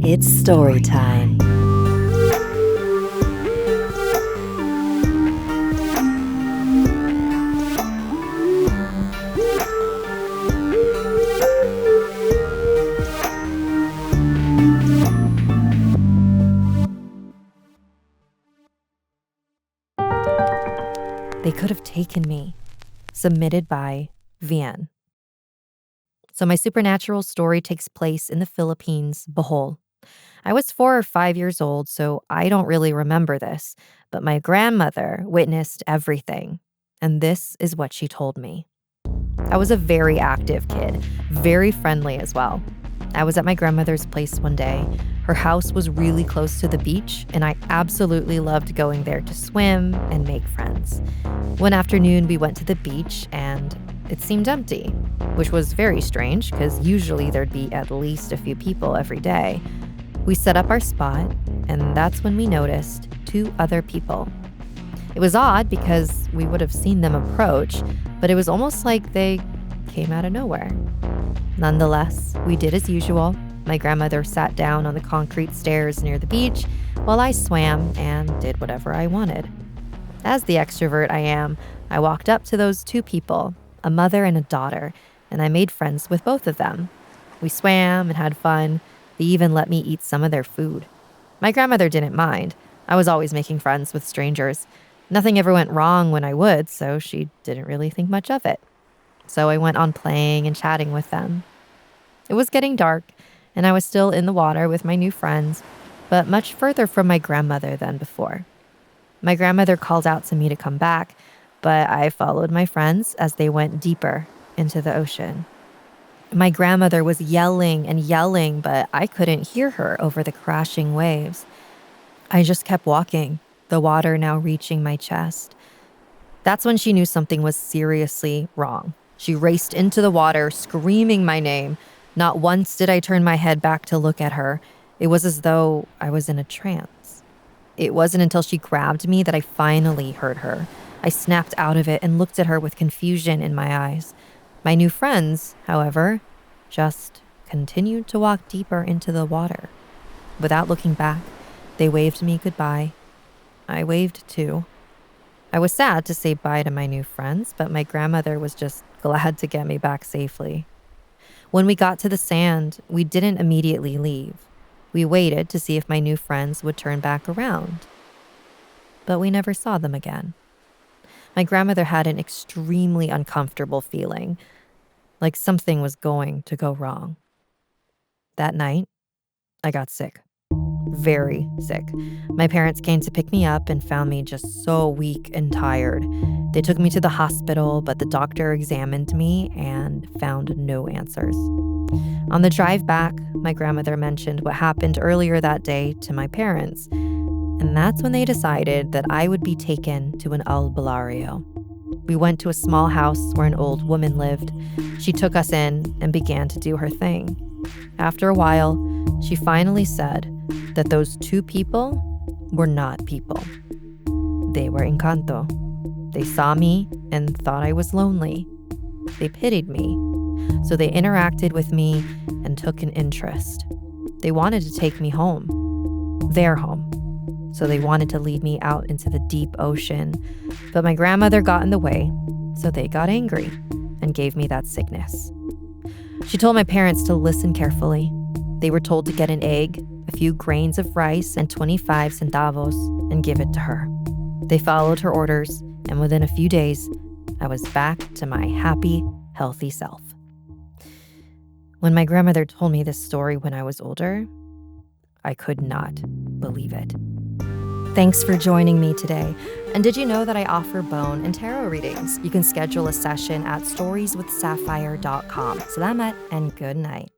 It's story time. They could have taken me. Submitted by VIen. So my supernatural story takes place in the Philippines, Bohol. I was 4 or 5 years old, so I don't really remember this, but my grandmother witnessed everything, and this is what she told me. I was a very active kid, very friendly as well. I was at my grandmother's place one day. Her house was really close to the beach, and I absolutely loved going there to swim and make friends. One afternoon, we went to the beach, and it seemed empty, which was very strange because usually there'd be at least a few people every day. We set up our spot, and that's when we noticed 2 other people. It was odd because we would have seen them approach, but it was almost like they came out of nowhere. Nonetheless, we did as usual. My grandmother sat down on the concrete stairs near the beach while I swam and did whatever I wanted. As the extrovert I am, I walked up to those 2 people, a mother and a daughter, and I made friends with both of them. We swam and had fun. They even let me eat some of their food. My grandmother didn't mind. I was always making friends with strangers. Nothing ever went wrong when I would, so she didn't really think much of it. So I went on playing and chatting with them. It was getting dark, and I was still in the water with my new friends, but much further from my grandmother than before. My grandmother called out to me to come back, but I followed my friends as they went deeper into the ocean. My grandmother was yelling and yelling, but I couldn't hear her over the crashing waves. I just kept walking, the water now reaching my chest. That's when she knew something was seriously wrong. She raced into the water, screaming my name. Not once did I turn my head back to look at her. It was as though I was in a trance. It wasn't until she grabbed me that I finally heard her. I snapped out of it and looked at her with confusion in my eyes. My new friends, however, just continued to walk deeper into the water. Without looking back, they waved me goodbye. I waved too. I was sad to say bye to my new friends, but my grandmother was just glad to get me back safely. When we got to the sand, we didn't immediately leave. We waited to see if my new friends would turn back around. But we never saw them again. My grandmother had an extremely uncomfortable feeling, like something was going to go wrong. That night, I got sick. Very sick. My parents came to pick me up and found me just so weak and tired. They took me to the hospital, but the doctor examined me and found no answers. On the drive back, my grandmother mentioned what happened earlier that day to my parents, and that's when they decided that I would be taken to an albularyo. We went to a small house where an old woman lived. She took us in and began to do her thing. After a while, she finally said that those 2 people were not people. They were encanto. They saw me and thought I was lonely. They pitied me, so they interacted with me and took an interest. They wanted to take me home, their home. So they wanted to lead me out into the deep ocean, but my grandmother got in the way, so they got angry and gave me that sickness. She told my parents to listen carefully. They were told to get an egg, a few grains of rice, and 25 centavos and give it to her. They followed her orders, and within a few days, I was back to my happy, healthy self. When my grandmother told me this story when I was older, I could not believe it. Thanks for joining me today. And did you know that I offer bone and tarot readings? You can schedule a session at StoriesWithSapphire.com. Salamat and good night.